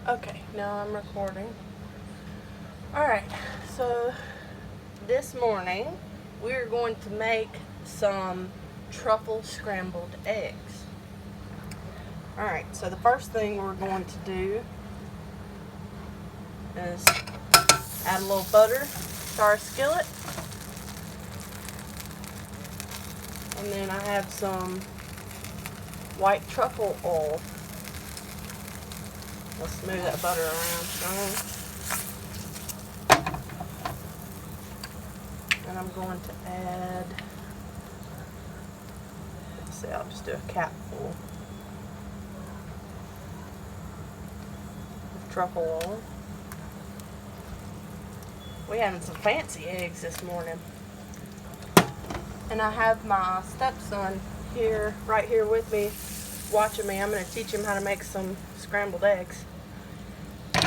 Okay, now I'm recording. Alright, so this morning we're going to make some truffle scrambled eggs. Alright, so the first thing we're going to do is add a little butter to our skillet. And then I have some white truffle oil. Let's move that butter around. And I'm going to add, let's see, I'll just do a capful of truffle oil. We're having some fancy eggs this morning. And I have my stepson here, right here with me, watching me. I'm going to teach him how to make some scrambled eggs.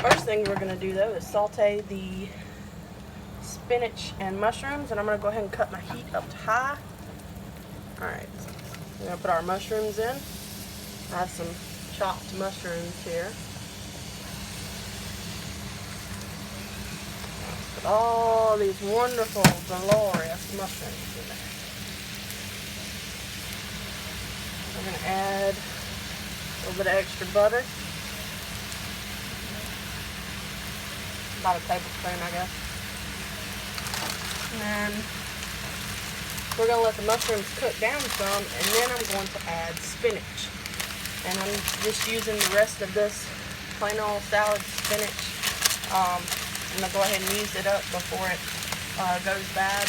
First thing we're going to do though is saute the spinach and mushrooms, and I'm going to go ahead and cut my heat up to high. Alright, so we're going to put our mushrooms in. I have some chopped mushrooms here. Let's put all these wonderful, glorious mushrooms in there. I'm going to add a little bit of extra butter. About a tablespoon, I guess. And then we're going to let the mushrooms cook down some, and then I'm going to add spinach. And I'm just using the rest of this plain old salad spinach. I'm going to go ahead and use it up before it goes bad.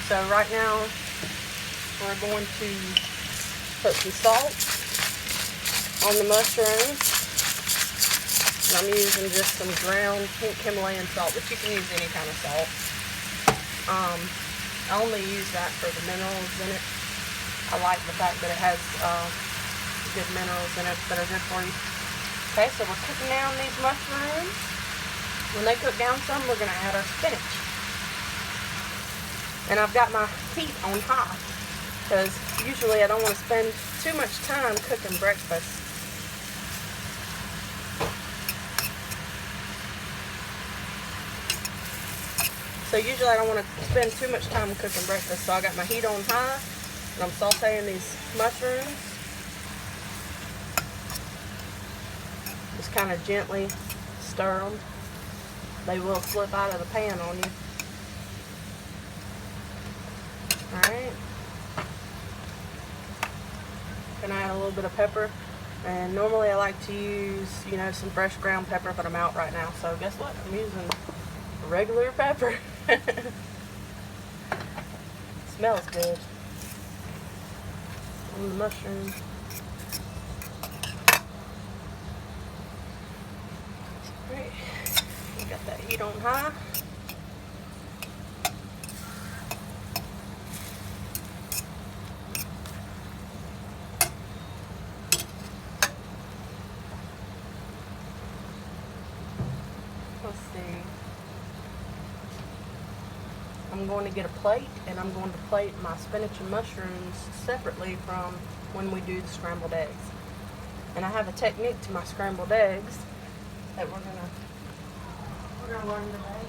So right now we're going to put some salt on the mushrooms, and I'm using just some ground pink Himalayan salt, but you can use any kind of salt. I only use that for the minerals in it. I like the fact that it has good minerals in it that are good for you. Okay, so we're cooking down these mushrooms. When they cook down some, we're going to add our spinach. And I've got my heat on high, because usually I don't want to spend too much time cooking breakfast. So usually I don't want to spend too much time cooking breakfast, so I got my heat on high, and I'm sauteing these mushrooms. Just kind of gently stir them. They will slip out of the pan on you. Alright. Gonna add a little bit of pepper. And normally I like to use, some fresh ground pepper, but I'm out right now. So guess what? I'm using regular pepper. Smells good. On the mushrooms. Alright. We got that heat on high. Let's see. I'm going to get a plate, and I'm going to plate my spinach and mushrooms separately from when we do the scrambled eggs. And I have a technique to my scrambled eggs that we're gonna learn today.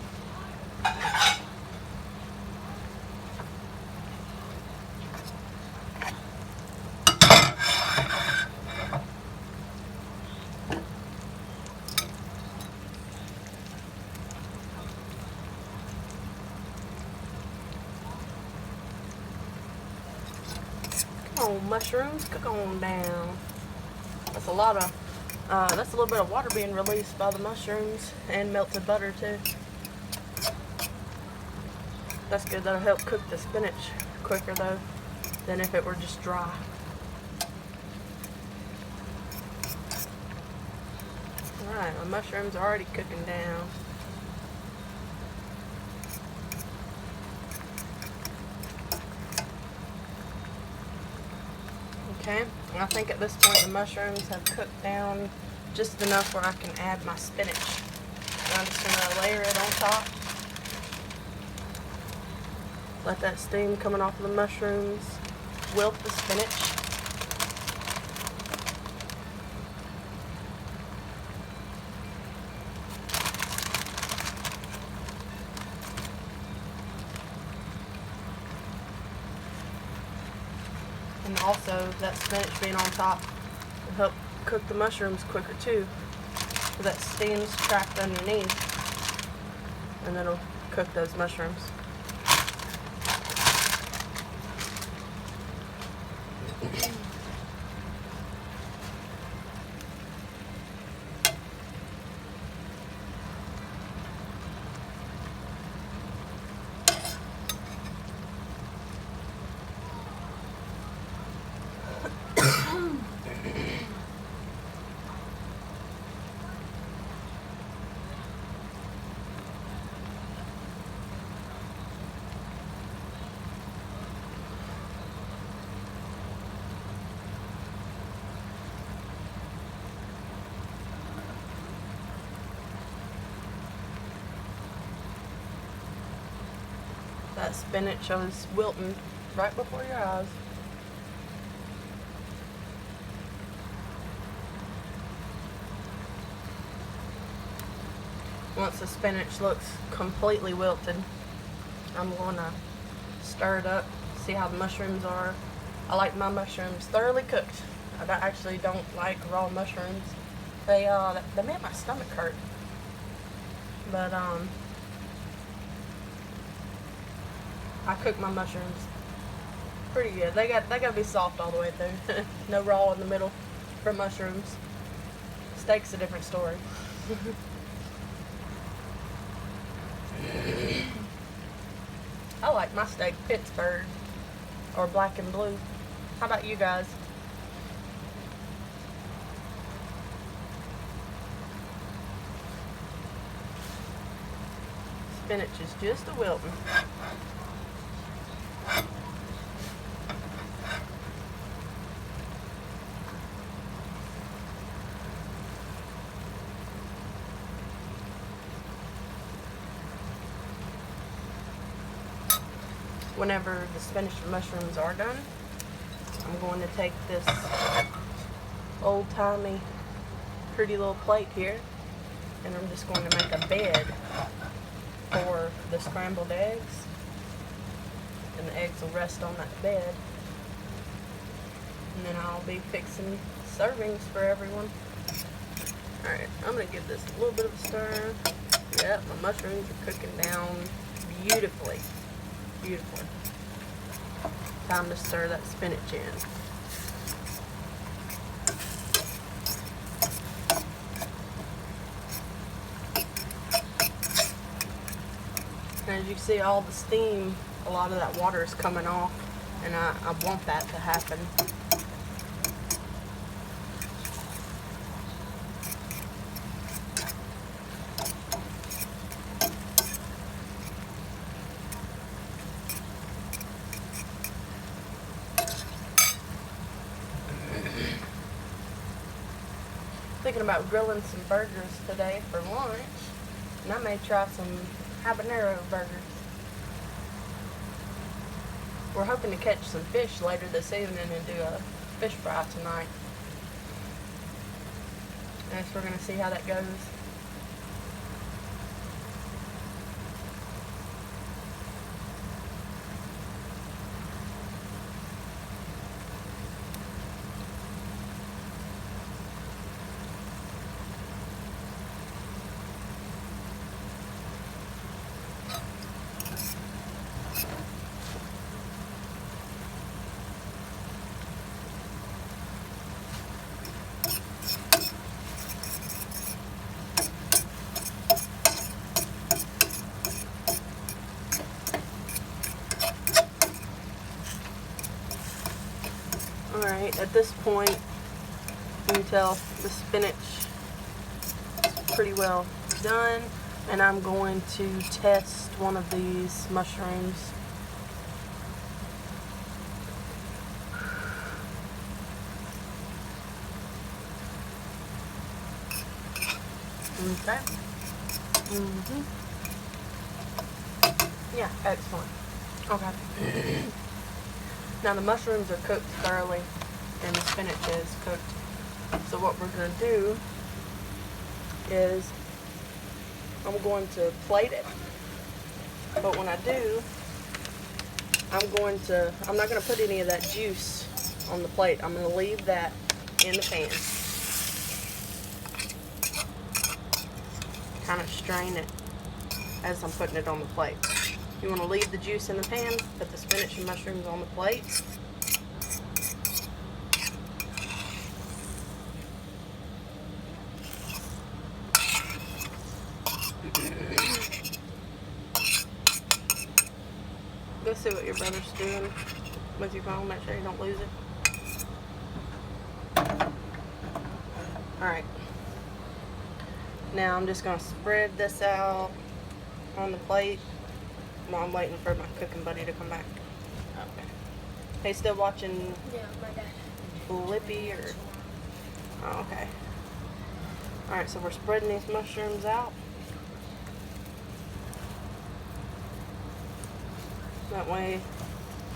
Come on, mushrooms, cook on down. That's a little bit of water being released by the mushrooms and melted butter too. That's good. That'll help cook the spinach quicker though than if it were just dry. Alright, my mushrooms are already cooking down. Okay, and I think at this point the mushrooms have cooked down just enough where I can add my spinach. And I'm just going to layer it on top. Let that steam coming off of the mushrooms wilt the spinach. And also that spinach being on top will help cook the mushrooms quicker too. So that steam's trapped underneath and it'll cook those mushrooms. That spinach was wilting right before your eyes. Once the spinach looks completely wilted, I'm going to stir it up, see how the mushrooms are. I like my mushrooms thoroughly cooked. I actually don't like raw mushrooms. They make my stomach hurt. But I cook my mushrooms pretty good. They gotta be soft all the way through. No raw in the middle for mushrooms. Steak's a different story. I like my steak Pittsburgh or black and blue. How about you guys? Spinach is just a wilting. Whenever the spinach and mushrooms are done, I'm going to take this old-timey pretty little plate here and I'm just going to make a bed for the scrambled eggs, and the eggs will rest on that bed, and then I'll be fixing servings for everyone. Alright, I'm going to give this a little bit of a stir. Yep, my mushrooms are cooking down beautifully. Beautifully. Time to stir that spinach in. And as you can see, all the steam, a lot of that water is coming off, and I want that to happen. Thinking about grilling some burgers today for lunch, and I may try some habanero burgers. We're hoping to catch some fish later this evening and do a fish fry tonight. And so we're going to see how that goes. Alright, at this point, you can tell the spinach is pretty well done, and I'm going to test one of these mushrooms. Okay. Yeah, excellent. Okay. Now the mushrooms are cooked thoroughly and the spinach is cooked. So what we're going to do is I'm going to plate it. But when I do, I'm not going to put any of that juice on the plate. I'm going to leave that in the pan. Kind of strain it as I'm putting it on the plate. You want to leave the juice in the pan, put the spinach and mushrooms on the plate. Go see what your brother's doing with your phone. Make sure you don't lose it. Alright. Now I'm just going to spread this out on the plate while I'm waiting for my cooking buddy to come back. Okay. Hey, still watching? Yeah, my dad. Flippy or? Oh, okay. Alright, so we're spreading these mushrooms out. That way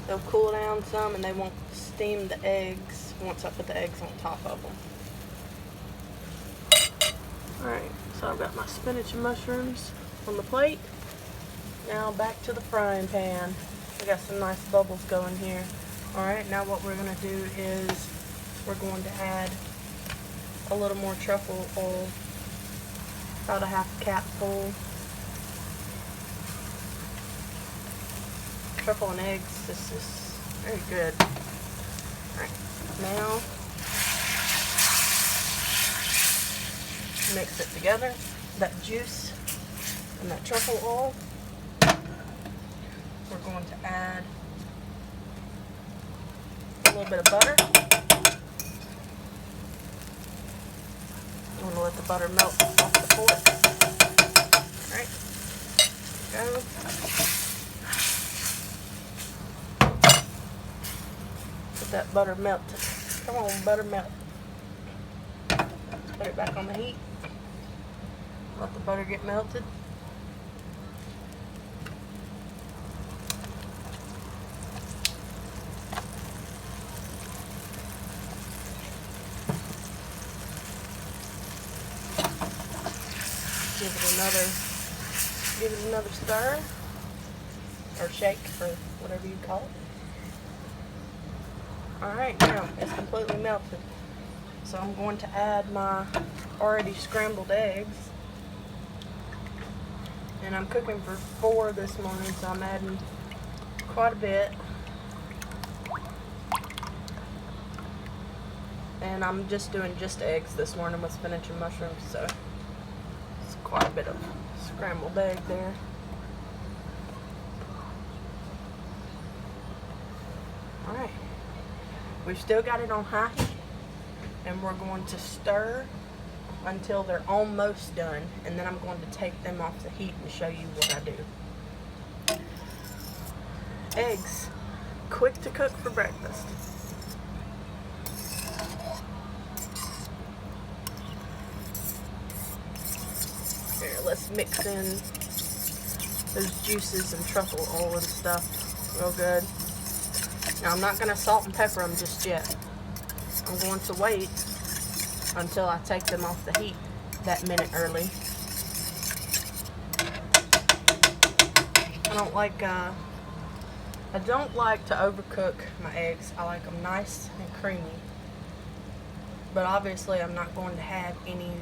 they'll cool down some and they won't steam the eggs once I put the eggs on top of them. Alright, so I've got my spinach and mushrooms on the plate. Now back to the frying pan. I got some nice bubbles going here. Alright, now what we're going to do is we're going to add a little more truffle oil, about a half capful. Truffle and eggs, this is very good. Alright, now mix it together, that juice and that truffle oil. We're going to add a little bit of butter. I'm going to let the butter melt off the fork. Alright, go. Let that butter melt. Come on, butter melt. Put it back on the heat. Let the butter get melted. Give it another stir or shake or whatever you call it. Alright, now it's completely melted. So I'm going to add my already scrambled eggs. And I'm cooking for 4 this morning, so I'm adding quite a bit. And I'm just doing just eggs this morning with spinach and mushrooms, so it's quite a bit of scrambled egg there. Alright, we've still got it on high heat, and we're going to stir until they're almost done, and then I'm going to take them off the heat and show you what I do. Eggs, quick to cook for breakfast. Here, let's mix in those juices and truffle oil and stuff real good. Now I'm not going to salt and pepper them just yet. I'm going to wait until I take them off the heat that minute early. I don't like to overcook my eggs. I like them nice and creamy. But obviously I'm not going to have any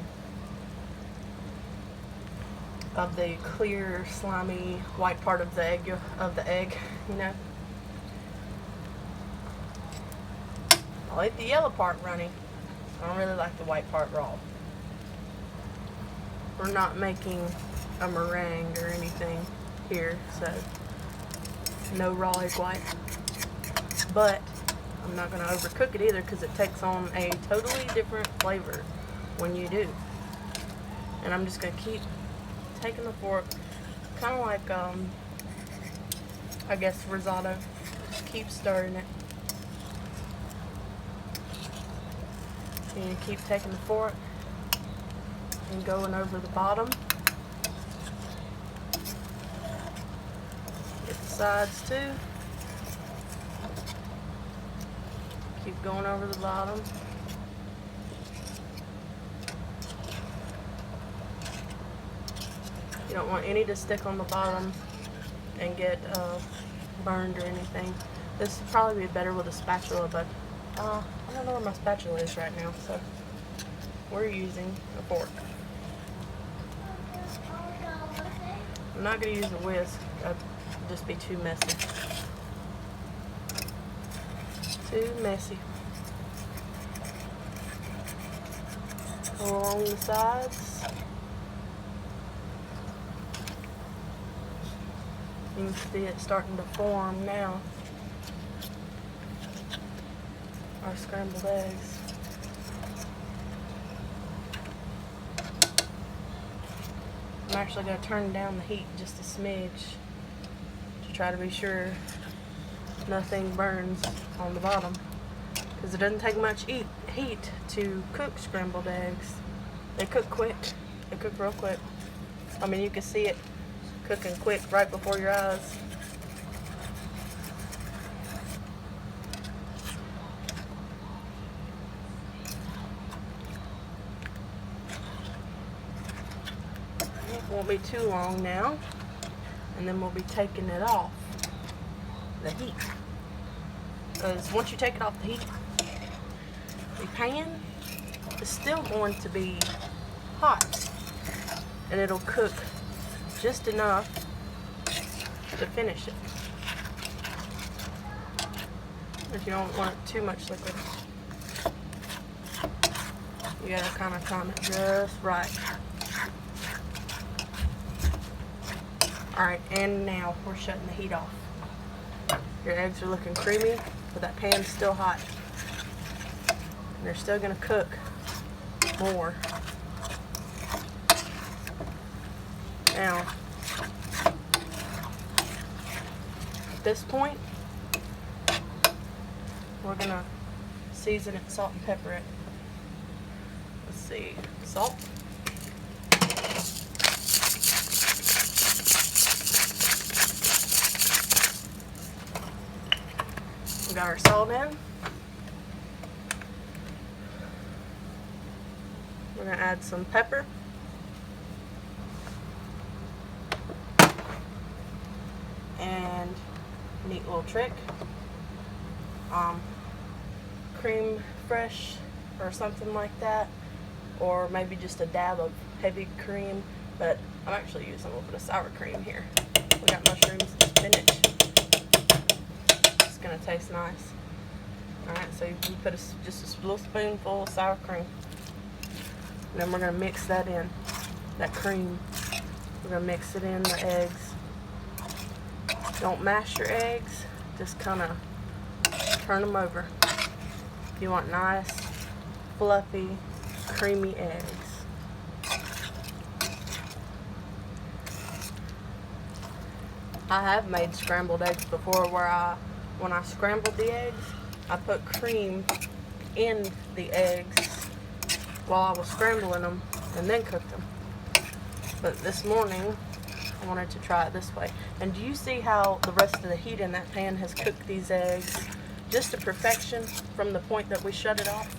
of the clear, slimy, white part of the egg, you know. I like the yellow part runny. I don't really like the white part raw. We're not making a meringue or anything here, so no raw egg white. But I'm not going to overcook it either, because it takes on a totally different flavor when you do. And I'm just going to keep taking the fork, kind of like I guess risotto. Just keep stirring it. And you keep taking the fork and going over the bottom. Get the sides too. Keep going over the bottom. You don't want any to stick on the bottom and get burned or anything. This would probably be better with a spatula, but I don't know where my spatula is right now, so we're using a fork. I'm not going to use a whisk. That'd just be too messy. Too messy. Along the sides. You can see it starting to form now. Our scrambled eggs. I'm actually going to turn down the heat just a smidge to try to be sure nothing burns on the bottom, because it doesn't take much heat to cook scrambled eggs. They cook quick. They cook real quick. I mean, you can see it cooking quick right before your eyes. It won't be too long now, and then we'll be taking it off the heat. Because once you take it off the heat, the pan is still going to be hot, and it'll cook just enough to finish it. If you don't want too much liquid, you gotta kind of time it just right. Alright, and now we're shutting the heat off. Your eggs are looking creamy, but that pan's still hot. And they're still gonna cook more. Now, at this point, we're gonna season it, salt and pepper it. Let's see, salt. We got our salt in. We're gonna add some pepper. And neat little trick. Cream fresh or something like that, or maybe just a dab of heavy cream, but I'm actually using a little bit of sour cream here. We got mushrooms and spinach. It's gonna taste nice. Alright, so you put just a little spoonful of sour cream. And then we're gonna mix that in, that cream. We're gonna mix it in the eggs. Don't mash your eggs, just kind of turn them over. You want nice, fluffy, creamy eggs. I have made scrambled eggs before where when I scrambled the eggs, I put cream in the eggs while I was scrambling them and then cooked them. But this morning, I wanted to try it this way. And do you see how the rest of the heat in that pan has cooked these eggs just to perfection from the point that we shut it off?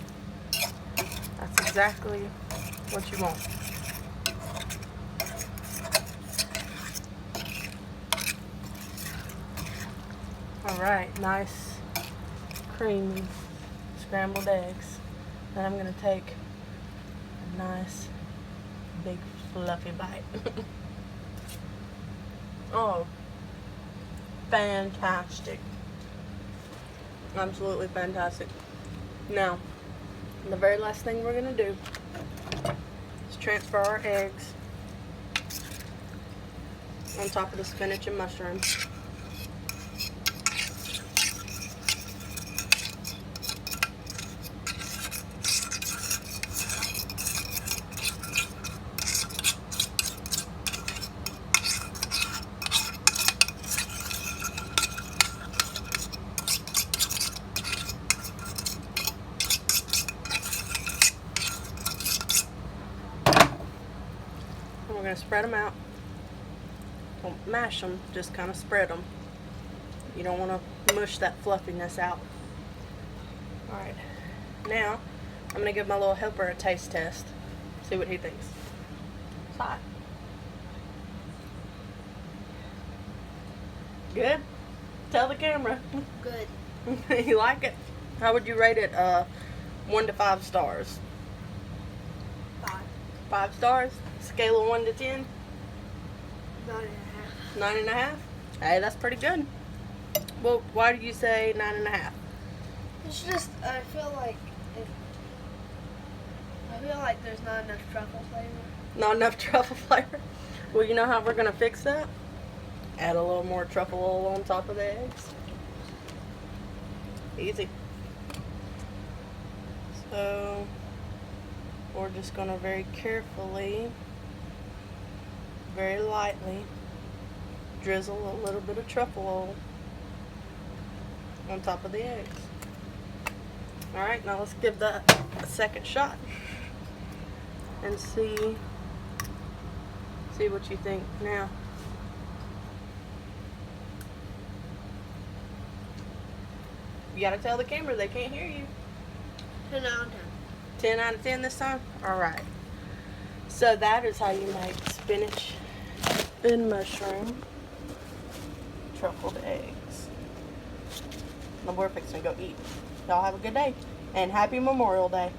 That's exactly what you want. Alright, nice creamy scrambled eggs. Then I'm going to take a nice big fluffy bite. Oh, fantastic. Absolutely fantastic. Now, the very last thing we're going to do is transfer our eggs on top of the spinach and mushrooms. We're going to spread them out. Don't mash them, just kind of spread them. You don't want to mush that fluffiness out. Alright, now I'm going to give my little helper a taste test. See what he thinks. It's hot. Good? Tell the camera. Good. You like it? How would you rate it 1 to 5 stars? 5. 5 stars? Scale of 1 to 10? 9.5. 9.5? Hey, that's pretty good. Well, why do you say 9.5? It's just, I feel like there's not enough truffle flavor. Not enough truffle flavor? Well, you know how we're going to fix that? Add a little more truffle oil on top of the eggs. Easy. So, we're just going to very carefully, very lightly, drizzle a little bit of truffle oil on top of the eggs. Alright, now let's give that a second shot and see what you think now. You gotta tell the camera they can't hear you. 10 out of 10. 10 out of 10 this time? Alright. So that is how you make spinach and mushroom truffled eggs. Now we're fixing to go eat. Y'all have a good day. And happy Memorial Day.